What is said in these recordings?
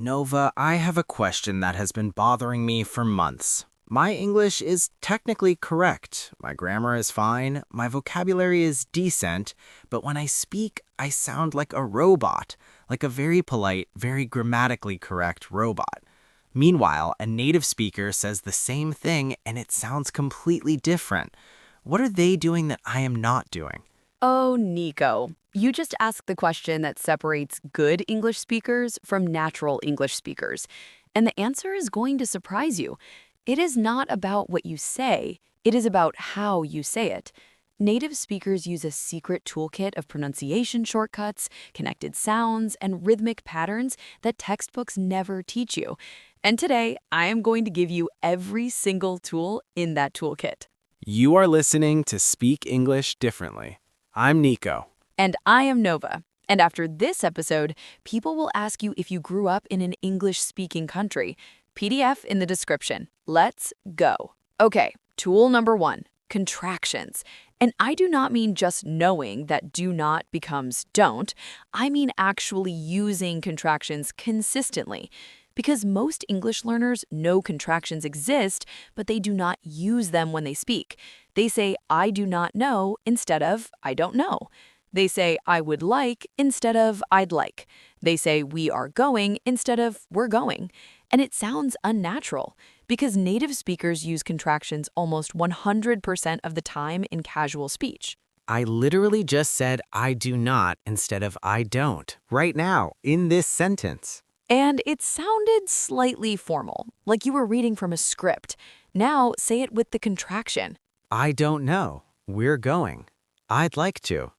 Nova, I have a question that has been bothering me for months. My English is technically correct, my grammar is fine, my vocabulary is decent, but when I speak, I sound like a robot, like a very polite, very grammatically correct robot. Meanwhile, a native speaker says the same thing and it sounds completely different. What are they doing that I am not doing? Oh, Nico, you just asked the question that separates good English speakers from natural English speakers. And the answer is going to surprise you. It is not about what you say, it is about how you say it. Native speakers use a secret toolkit of pronunciation shortcuts, connected sounds, and rhythmic patterns that textbooks never teach you. And today, I am going to give you every single tool in that toolkit. You are listening to Speak English Differently. I'm Nico. And I am Nova. And after this episode, people will ask you if you grew up in an English-speaking country. PDF in the description. Let's go. Okay, tool number 1, contractions. And I do not mean just knowing that do not becomes don't. I mean actually using contractions consistently. Because most English learners know contractions exist, but they do not use them when they speak. They say, I do not know, instead of, I don't know. They say, I would like, instead of, I'd like. They say, we are going, instead of, we're going. And it sounds unnatural, because native speakers use contractions almost 100% of the time in casual speech. I literally just said I do not instead of I don't, right now, in this sentence. And it sounded slightly formal, like you were reading from a script. Now say it with the contraction. I don't know. We're going. I'd like to.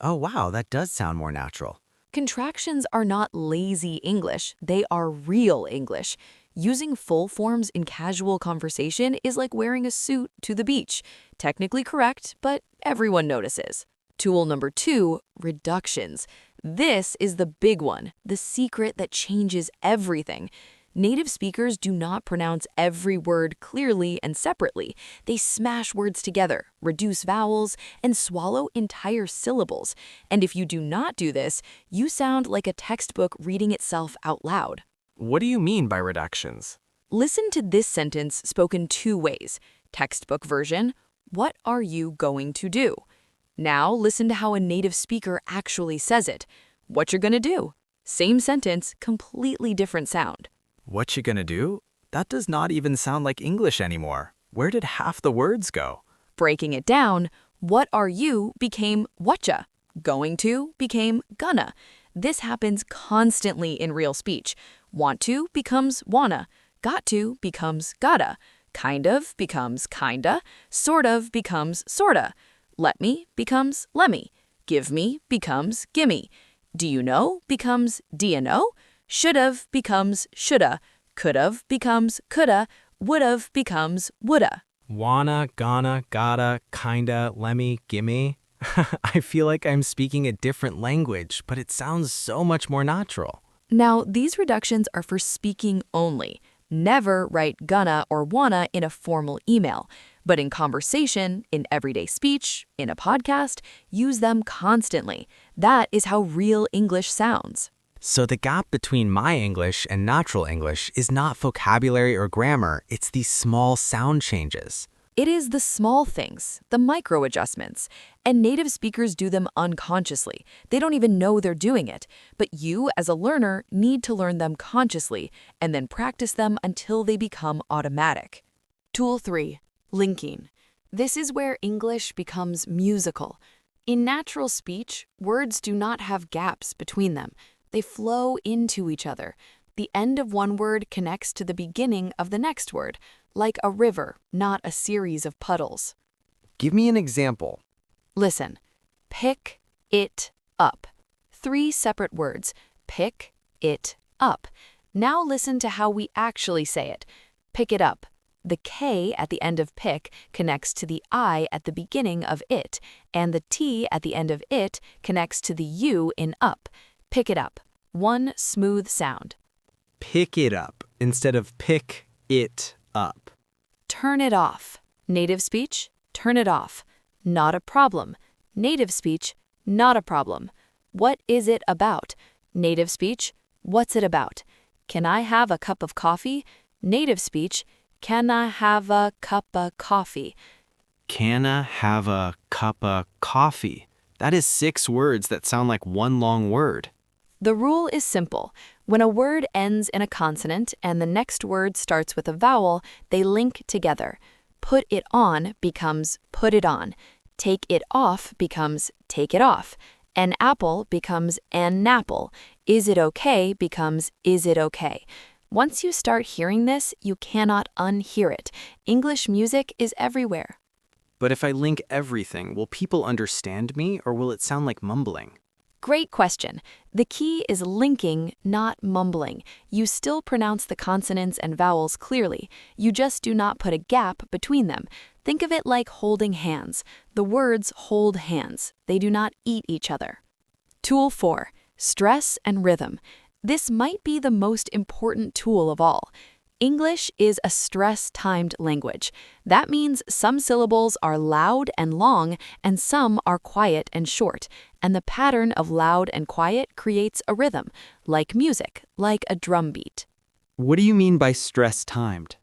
Oh, wow, that does sound more natural. Contractions are not lazy English, they are real English. Using full forms in casual conversation is like wearing a suit to the beach. Technically correct, but everyone notices. Tool number 2, reductions. This is the big one, the secret that changes everything. Native speakers do not pronounce every word clearly and separately. They smash words together, reduce vowels, and swallow entire syllables. And if you do not do this, you sound like a textbook reading itself out loud. What do you mean by reductions? Listen to this sentence spoken 2 ways. Textbook version, what are you going to do? Now listen to how a native speaker actually says it. What you're gonna do. Same sentence, completely different sound. What you gonna do? That does not even sound like English anymore. Where did half the words go? Breaking it down, what are you became whatcha. Going to became gonna. This happens constantly in real speech. Want to becomes wanna. Got to becomes gotta. Kind of becomes kinda. Sort of becomes sorta. Let me becomes lemme. Give me becomes gimme. Do you know becomes d'ya know? Should've becomes shoulda. Could've becomes coulda. Would've becomes woulda. Wanna, gonna, gotta, kinda, lemme, gimme. I feel like I'm speaking a different language, but it sounds so much more natural. Now, these reductions are for speaking only. Never write gonna or wanna in a formal email. But in conversation, in everyday speech, in a podcast, use them constantly. That is how real English sounds. So the gap between my English and natural English is not vocabulary or grammar, it's these small sound changes. It is the small things, the micro adjustments, and native speakers do them unconsciously. They don't even know they're doing it. But you, as a learner, need to learn them consciously and then practice them until they become automatic. Tool 3. Linking. This is where English becomes musical. In natural speech, words do not have gaps between them. They flow into each other. The end of one word connects to the beginning of the next word, like a river, not a series of puddles. Give me an example. Listen. Pick it up. 3 separate words. Pick it up. Now listen to how we actually say it. Pick it up. The K at the end of pick connects to the I at the beginning of it, and the T at the end of it connects to the U in up. Pick it up. One smooth sound. Pick it up instead of pick it up. Turn it off. Native speech, turn it off. Not a problem. Native speech, not a problem. What is it about? Native speech, what's it about? Can I have a cup of coffee? Native speech, can I have a cup of coffee? Can I have a cup of coffee? That is 6 words that sound like one long word. The rule is simple. When a word ends in a consonant and the next word starts with a vowel, they link together. Put it on becomes put it on. Take it off becomes take it off. An apple becomes an apple. Is it okay becomes is it okay. Once you start hearing this, you cannot unhear it. English music is everywhere. But if I link everything, will people understand me or will it sound like mumbling? Great question. The key is linking, not mumbling. You still pronounce the consonants and vowels clearly. You just do not put a gap between them. Think of it like holding hands. The words hold hands. They do not eat each other. Tool 4. Stress and rhythm. This might be the most important tool of all. English is a stress-timed language. That means some syllables are loud and long, and some are quiet and short. And the pattern of loud and quiet creates a rhythm, like music, like a drum beat. What do you mean by stress-timed?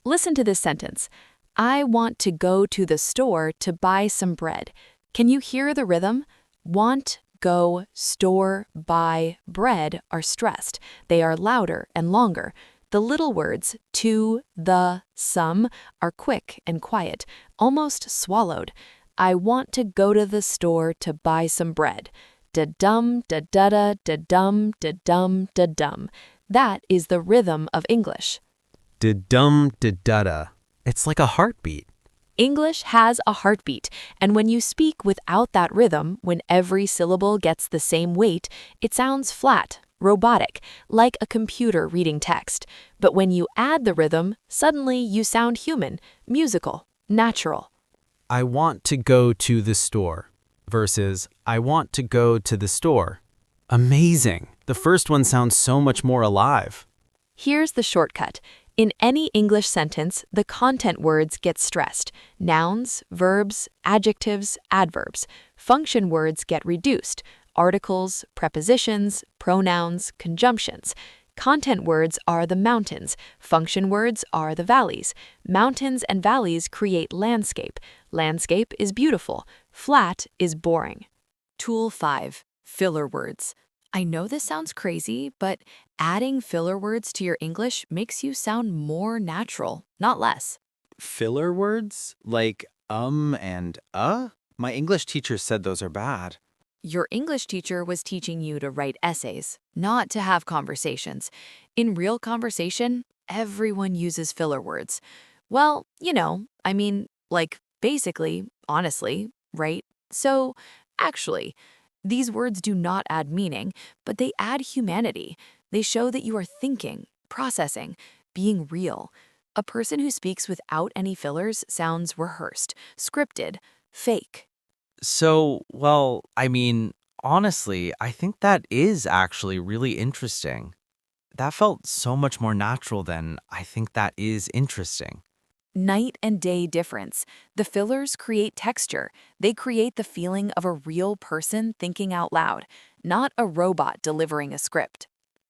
Listen to this sentence. I want to go to the store to buy some bread. Can you hear the rhythm? Want, go, store, buy, bread are stressed. They are louder and longer. The little words to, the, some are quick and quiet, almost swallowed. I want to go to the store to buy some bread. Da-dum, da-da-da, da-dum, da-dum, da-dum. That is the rhythm of English. Da-dum, da-da-da. It's like a heartbeat. English has a heartbeat, and when you speak without that rhythm, when every syllable gets the same weight, it sounds flat, robotic, like a computer reading text. But when you add the rhythm, suddenly you sound human, musical, natural. I want to go to the store versus I want to go to the store. Amazing. The first one sounds so much more alive. Here's the shortcut. In any English sentence, the content words get stressed. Nouns, verbs, adjectives, adverbs. Function words get reduced. Articles, prepositions, pronouns, conjunctions. Content words are the mountains. Function words are the valleys. Mountains and valleys create landscape. Landscape is beautiful. Flat is boring. Tool 5. Filler words. I know this sounds crazy, but adding filler words to your English makes you sound more natural, not less. Filler words? Like and My English teacher said those are bad. Your English teacher was teaching you to write essays, not to have conversations. In real conversation, everyone uses filler words. Well, like basically, honestly, right? So, actually, these words do not add meaning, but they add humanity. They show that you are thinking, processing, being real. A person who speaks without any fillers sounds rehearsed, scripted, fake. Honestly, I think that is actually really interesting. That felt so much more natural than I think that is interesting. Night and day difference. The fillers create texture. They create the feeling of a real person thinking out loud, not a robot delivering a script.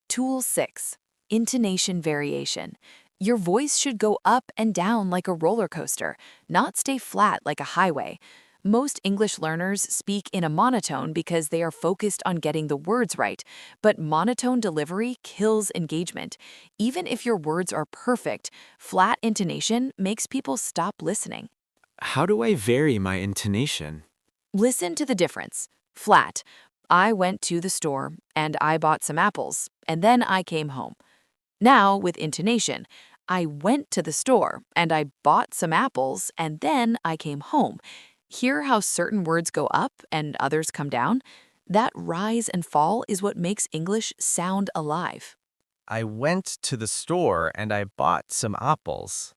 Tool 6. Intonation variation. Your voice should go up and down like a roller coaster, not stay flat like a highway. Most English learners speak in a monotone because they are focused on getting the words right, but monotone delivery kills engagement. Even if your words are perfect, flat intonation makes people stop listening. How do I vary my intonation? Listen to the difference. Flat. I went to the store and I bought some apples, and then I came home. Now, with intonation, I went to the store and I bought some apples, and then I came home. Hear how certain words go up and others come down? That rise and fall is what makes English sound alive. I went to the store and I bought some apples.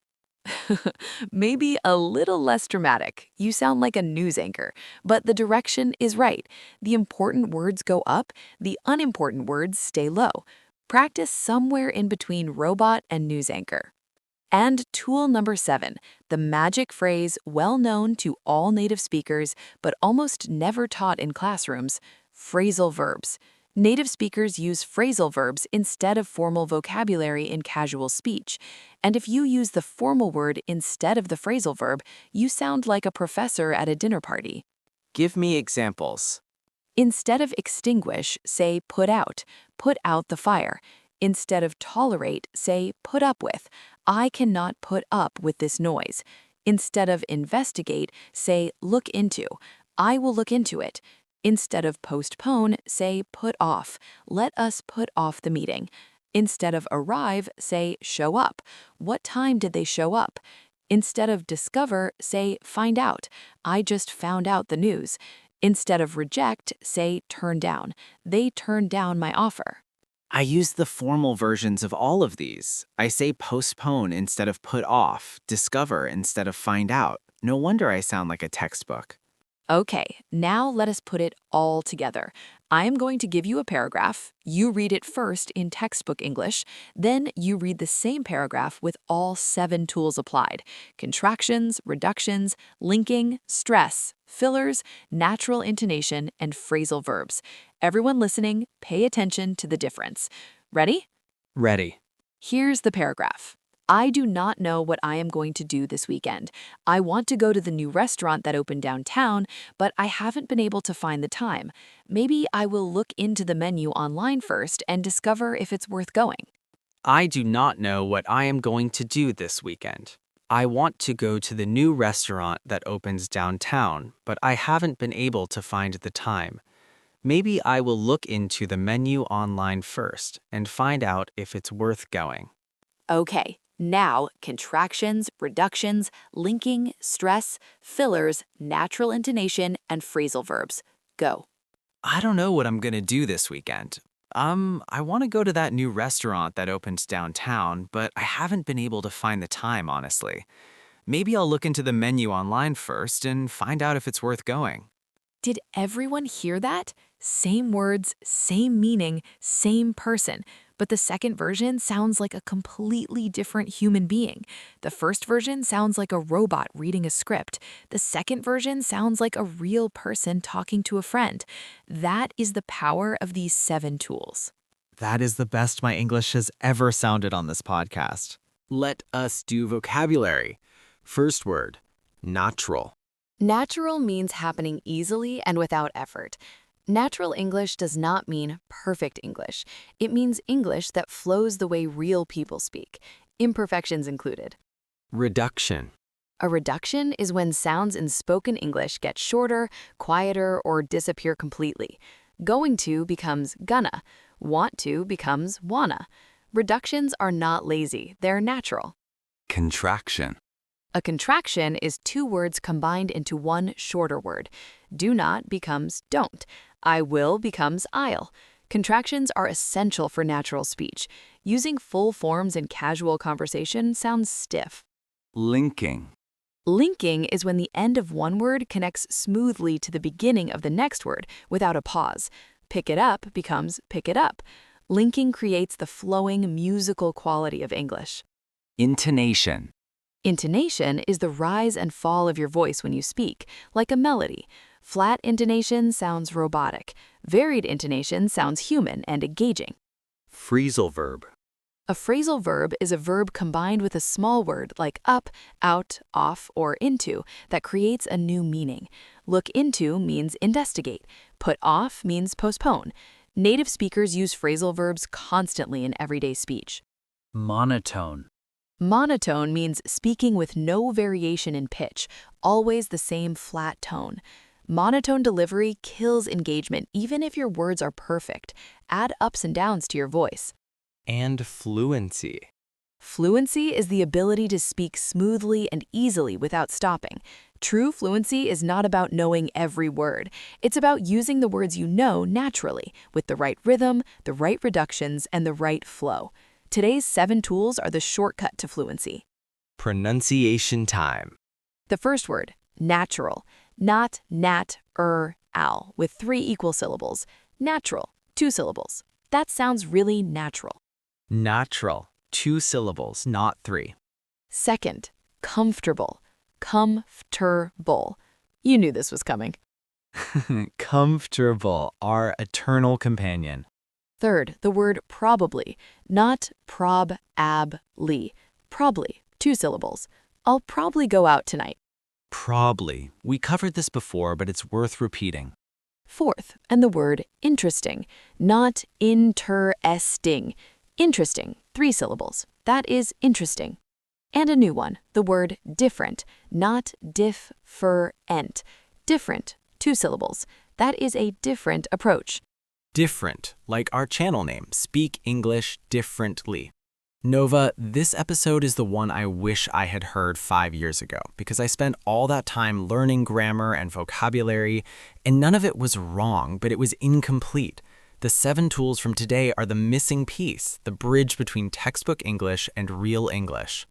Maybe a little less dramatic. You sound like a news anchor, but the direction is right. The important words go up, the unimportant words stay low. Practice somewhere in between robot and news anchor. And tool number 7, the magic phrase well known to all native speakers but almost never taught in classrooms, phrasal verbs. Native speakers use phrasal verbs instead of formal vocabulary in casual speech. And if you use the formal word instead of the phrasal verb, you sound like a professor at a dinner party. Give me examples. Instead of extinguish, say put out the fire. Instead of tolerate, say put up with. I cannot put up with this noise. Instead of investigate, say look into. I will look into it. Instead of postpone, say put off. Let us put off the meeting. Instead of arrive, say show up. What time did they show up? Instead of discover, say find out. I just found out the news. Instead of reject, say turn down. They turned down my offer. I use the formal versions of all of these. I say postpone instead of put off, discover instead of find out. No wonder I sound like a textbook. Okay, now let us put it all together. I am going to give you a paragraph. You read it first in textbook English. Then you read the same paragraph with all 7 tools applied: contractions, reductions, linking, stress, fillers, natural intonation, and phrasal verbs. Everyone listening, pay attention to the difference. Ready? Ready. Here's the paragraph. I do not know what I am going to do this weekend. I want to go to the new restaurant that opened downtown, but I haven't been able to find the time. Maybe I will look into the menu online first and discover if it's worth going. I do not know what I am going to do this weekend. I want to go to the new restaurant that opens downtown, but I haven't been able to find the time. Maybe I will look into the menu online first and find out if it's worth going. Okay, now contractions, reductions, linking, stress, fillers, natural intonation, and phrasal verbs. Go. I don't know what I'm gonna do this weekend. I want to go to that new restaurant that opened downtown, but I haven't been able to find the time, honestly. Maybe I'll look into the menu online first and find out if it's worth going. Did everyone hear that? Same words, same meaning, same person. But the second version sounds like a completely different human being. The first version sounds like a robot reading a script. The second version sounds like a real person talking to a friend. That is the power of these 7 tools. That is the best my English has ever sounded on this podcast. Let us do vocabulary. First word, natural. Natural means happening easily and without effort. Natural English does not mean perfect English. It means English that flows the way real people speak, imperfections included. Reduction. A reduction is when sounds in spoken English get shorter, quieter, or disappear completely. Going to becomes gonna. Want to becomes wanna. Reductions are not lazy, they're natural. Contraction. A contraction is 2 words combined into one shorter word. Do not becomes don't. I will becomes I'll. Contractions are essential for natural speech. Using full forms in casual conversation sounds stiff. Linking. Linking is when the end of one word connects smoothly to the beginning of the next word without a pause. Pick it up becomes pick it up. Linking creates the flowing musical quality of English. Intonation. Intonation is the rise and fall of your voice when you speak, like a melody. Flat intonation sounds robotic. Varied intonation sounds human and engaging. Phrasal verb. A phrasal verb is a verb combined with a small word like up, out, off, or into that creates a new meaning. Look into means investigate. Put off means postpone. Native speakers use phrasal verbs constantly in everyday speech. Monotone. Monotone means speaking with no variation in pitch, always the same flat tone. Monotone delivery kills engagement even if your words are perfect. Add ups and downs to your voice. And fluency. Fluency is the ability to speak smoothly and easily without stopping. True fluency is not about knowing every word. It's about using the words you know naturally, with the right rhythm, the right reductions, and the right flow. Today's 7 tools are the shortcut to fluency. Pronunciation time. The first word, natural. Not, nat, al, with 3 equal syllables. Natural, 2 syllables. That sounds really natural. Natural. 2 syllables, not 3. Second, comfortable. Comfortable. You knew this was coming. Comfortable, our eternal companion. Third, the word probably, not prob-ab-ly. Probably, 2 syllables. I'll probably go out tonight. Probably. We covered this before, but it's worth repeating. Fourth, and the word interesting, not interesting. Interesting, 3 syllables. That is interesting. And a new one, the word different, not different. Different, 2 syllables. That is a different approach. Different, like our channel name, Speak English Differently. Nova, this episode is the one I wish I had heard 5 years ago because I spent all that time learning grammar and vocabulary, and none of it was wrong, but it was incomplete. The 7 tools from today are the missing piece, the bridge between textbook English and real English.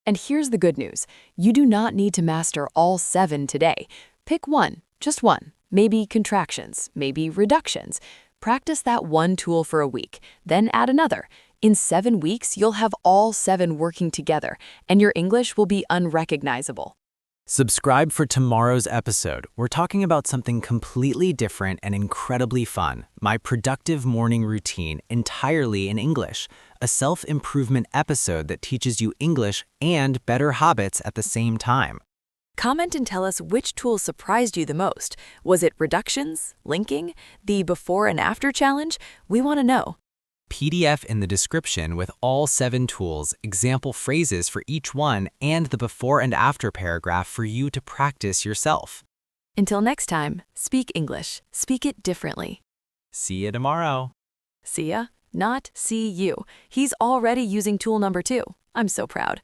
And here's the good news. You do not need to master all 7 today. Pick one, just one. Maybe contractions, maybe reductions. Practice that one tool for a week, then add another. In 7 weeks, you'll have all 7 working together, and your English will be unrecognizable. Subscribe for tomorrow's episode. We're talking about something completely different and incredibly fun, my productive morning routine entirely in English, a self-improvement episode that teaches you English and better habits at the same time. Comment and tell us which tool surprised you the most. Was it reductions, linking, the before and after challenge? We want to know. PDF in the description with all 7 tools, example phrases for each one, and the before and after paragraph for you to practice yourself. Until next time, speak English. Speak it differently. See you tomorrow. See ya, not see you. He's already using tool number 2. I'm so proud.